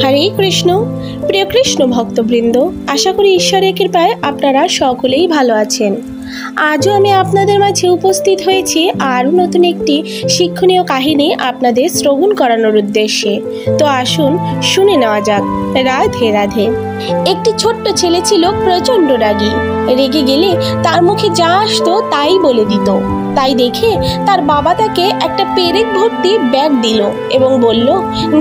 হরে কৃষ্ণ। প্রিয় কৃষ্ণ ভক্তবৃন্দ, আশা করি ঈশ্বরের কৃপায় আপনারা সকলেই ভালো আছেন। আজও আমি আপনাদের মাঝে উপস্থিত হয়েছি আরও নতুন একটি শিক্ষণীয় কাহিনী আপনাদের শ্রবণ করানোর উদ্দেশ্যে। তো আসুন শুনে নেওয়া যাক। রাধে রাধে। একটি ছোট্ট ছেলে ছিল প্রচণ্ড রাগী। রেগে গেলে তার মুখে যা আসতো তাই বলে দিত। তাই দেখে তার বাবা তাকে একটা পেরেক ভর্তি ব্যাগ দিল এবং বলল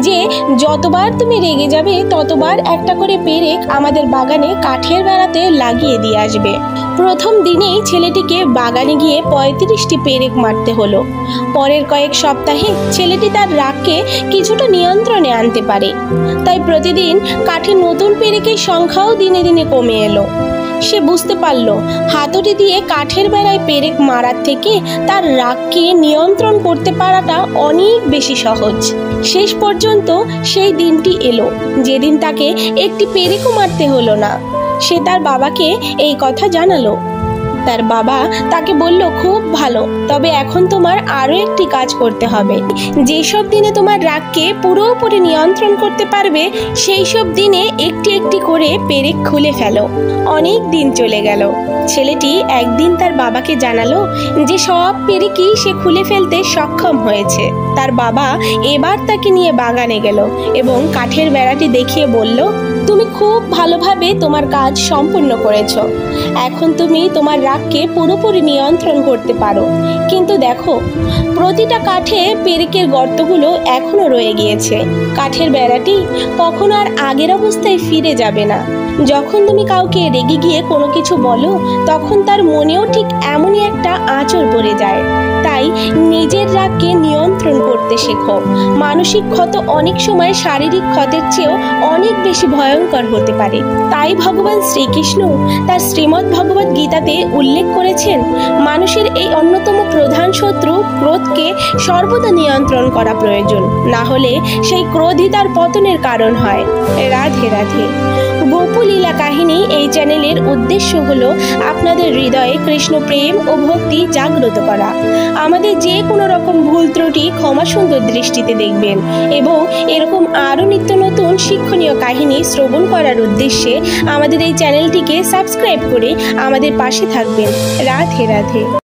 যে যতবার তুমি রেগে যাবে ততবার একটা করে পেরেক আমাদের বাগানে কাঠের বেড়াতে লাগিয়ে দিয়ে আসবে। প্রথম দিনেই ছেলেটিকে বাগানে গিয়ে 35টি পেরেক মারতে হলো। পরের কয়েক সপ্তাহে ছেলেটি তার রাগকে কিছুটা নিয়ন্ত্রণে আনতে পারে। তাই প্রতিদিন কাঠের নতুন পেরেকের সংখ্যাও দিনে দিনে কমে এলো। সে বুঝতে পারল হাতুড়ি দিয়ে কাঠের বেড়ায় পেরেক মারার থেকে তার রাগকে নিয়ন্ত্রণ করতে পারাটা অনেক বেশি সহজ। শেষ পর্যন্ত সেই দিনটি এলো যেদিন তাকে একটি পেরেকও মারতে হলো না। সে তার বাবাকে এই কথা জানালো। তার বাবা তাকে বলল, খুব ভালো, তবে এখন তোমার আরও একটি কাজ করতে হবে। যেসব দিনে তোমার রাগকে পুরোপুরি নিয়ন্ত্রণ করতে পারবে সেই সব দিনে একটি একটি করে পেরেক খুলে ফেলো। অনেক দিন চলে গেল। ছেলেটি একদিন তার বাবাকে জানালো যে সব পেরেকই সে খুলে ফেলতে সক্ষম হয়েছে। তার বাবা এবার তাকে নিয়ে বাগানে গেল এবং কাঠের বেড়াটি দেখিয়ে বলল, তুমি খুব ভালোভাবে তোমার কাজ সম্পূর্ণ করেছো। এখন তুমি তোমার রাগকে পুরোপুরি নিয়ন্ত্রণ করতে পারো। কিন্তু দেখো, প্রতিটা কাঠে পেরেকের গর্তগুলো এখনো রয়ে গিয়েছে। কাঠের বেড়াটি কখনো আর আগের অবস্থায় ফিরে যাবে না। যখন তুমি কাউকে রেগে গিয়ে কোনো কিছু বলো তখন তার মনেও ঠিক এমনই একটা আঁচড় পড়ে যায়। তাই নিজের রাগকে নিয়ন্ত্রণ করতে শেখো। মানসিক ক্ষত অনেক সময় শারীরিক ক্ষতের চেয়েও অনেক বেশি ভয়ঙ্কর হতে পারে। তাই ভগবান শ্রীকৃষ্ণ তার শ্রীমদ্ ভগবদ্ গীতাতে উল্লেখ করেছেন, মানুষের এই অন্যতম প্রধান শত্রু ক্রোধকে সর্বদা নিয়ন্ত্রণ করা প্রয়োজন, না হলে সেই ক্রোধই তার পতনের কারণ হয়। রাধে রাধে। গোপলীলা কাহিনী এই চ্যানেলের উদ্দেশ্য হলো আপনাদের হৃদয়ে কৃষ্ণ প্রেম ও ভক্তি জাগ্রত করা। আমাদের যে কোনো রকম ভুল ত্রুটি ক্ষমা সুন্দর দৃষ্টিতে দেখবেন এবং এরকম আরও নিত্য নতুন শিক্ষণীয় কাহিনী শ্রবণ করার উদ্দেশ্যে আমাদের এই চ্যানেলটিকে সাবস্ক্রাইব করে আমাদের পাশে থাকবেন। রাধে রাধে।